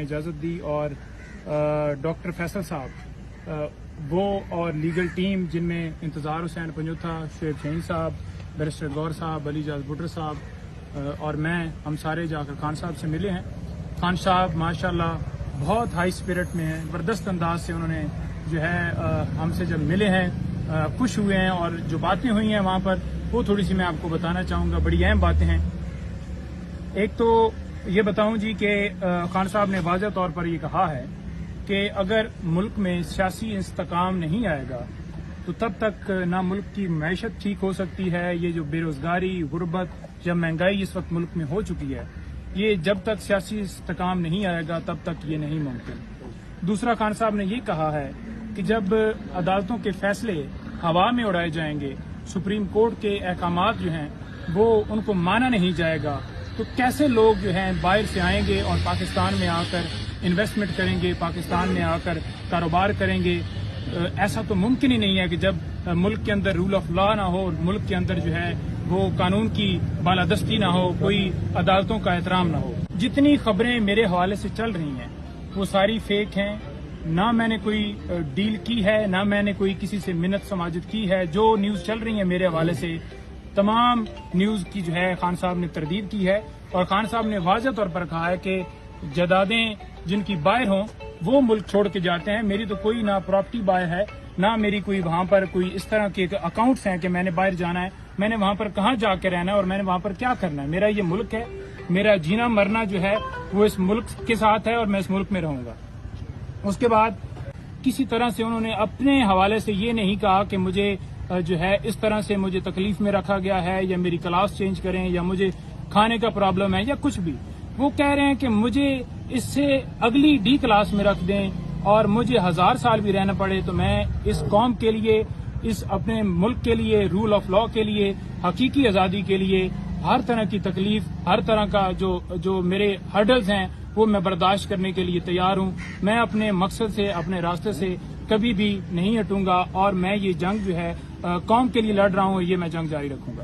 اجازت دی اور ڈاکٹر فیصل صاحب وہ اور لیگل ٹیم جن میں انتظار حسین پنجوتھا، شعیب شہین صاحب، بیرسٹر غور صاحب، علی جاز بٹر صاحب اور میں، ہم سارے جا کر خان صاحب سے ملے ہیں. خان صاحب ماشاءاللہ بہت ہائی اسپرٹ میں ہیں، زبردست انداز سے انہوں نے جو ہے ہم سے جب ملے ہیں خوش ہوئے ہیں، اور جو باتیں ہوئی ہیں وہاں پر وہ تھوڑی سی میں آپ کو بتانا چاہوں گا. بڑی اہم باتیں ہیں. ایک تو یہ بتاؤں جی کہ خان صاحب نے واضح طور پر یہ کہا ہے کہ اگر ملک میں سیاسی استحکام نہیں آئے گا تو تب تک نہ ملک کی معیشت ٹھیک ہو سکتی ہے. یہ جو بے روزگاری، غربت یا مہنگائی اس وقت ملک میں ہو چکی ہے، یہ جب تک سیاسی استحکام نہیں آئے گا تب تک یہ نہیں ممکن. دوسرا، خان صاحب نے یہ کہا ہے کہ جب عدالتوں کے فیصلے ہوا میں اڑائے جائیں گے، سپریم کورٹ کے احکامات جو ہیں وہ ان کو مانا نہیں جائے گا، تو کیسے لوگ جو ہیں باہر سے آئیں گے اور پاکستان میں آ کر انویسٹمنٹ کریں گے، پاکستان میں آ کر کاروبار کریں گے. ایسا تو ممکن ہی نہیں ہے کہ جب ملک کے اندر رول آف لا نہ ہو، ملک کے اندر جو ہے وہ قانون کی بالادستی نہ ہو، کوئی عدالتوں کا احترام نہ ہو. جتنی خبریں میرے حوالے سے چل رہی ہیں وہ ساری فیک ہیں. نہ میں نے کوئی ڈیل کی ہے، نہ میں نے کوئی کسی سے منت سماجت کی ہے. جو نیوز چل رہی ہیں میرے حوالے سے تمام نیوز کی جو ہے خان صاحب نے تردید کی ہے، اور خان صاحب نے واضح طور پر کہا ہے کہ جائیدادیں جن کی باہر ہوں وہ ملک چھوڑ کے جاتے ہیں. میری تو کوئی نہ پراپرٹی باہر ہے، نہ میری کوئی وہاں پر کوئی اس طرح کے اکاؤنٹس ہیں کہ میں نے باہر جانا ہے. میں نے وہاں پر کہاں جا کے رہنا ہے اور میں نے وہاں پر کیا کرنا ہے. میرا یہ ملک ہے، میرا جینا مرنا جو ہے وہ اس ملک کے ساتھ ہے اور میں اس ملک میں رہوں گا. اس کے بعد کسی طرح سے انہوں نے اپنے حوالے سے یہ نہیں کہا کہ مجھے جو ہے اس طرح سے مجھے تکلیف میں رکھا گیا ہے یا میری کلاس چینج کریں یا مجھے کھانے کا پرابلم ہے یا کچھ بھی. وہ کہہ رہے ہیں کہ مجھے اس سے اگلی ڈی کلاس میں رکھ دیں اور مجھے 1000 سال بھی رہنا پڑے تو میں اس قوم کے لیے، اس اپنے ملک کے لیے، رول آف لا کے لیے، حقیقی آزادی کے لیے ہر طرح کی تکلیف، ہر طرح کا جو میرے ہرڈلز ہیں وہ میں برداشت کرنے کے لیے تیار ہوں. میں اپنے مقصد سے، اپنے راستے سے کبھی بھی نہیں ہٹوں گا، اور میں یہ جنگ جو ہے قوم کے لیے لڑ رہا ہوں، یہ میں جنگ جاری رکھوں گا.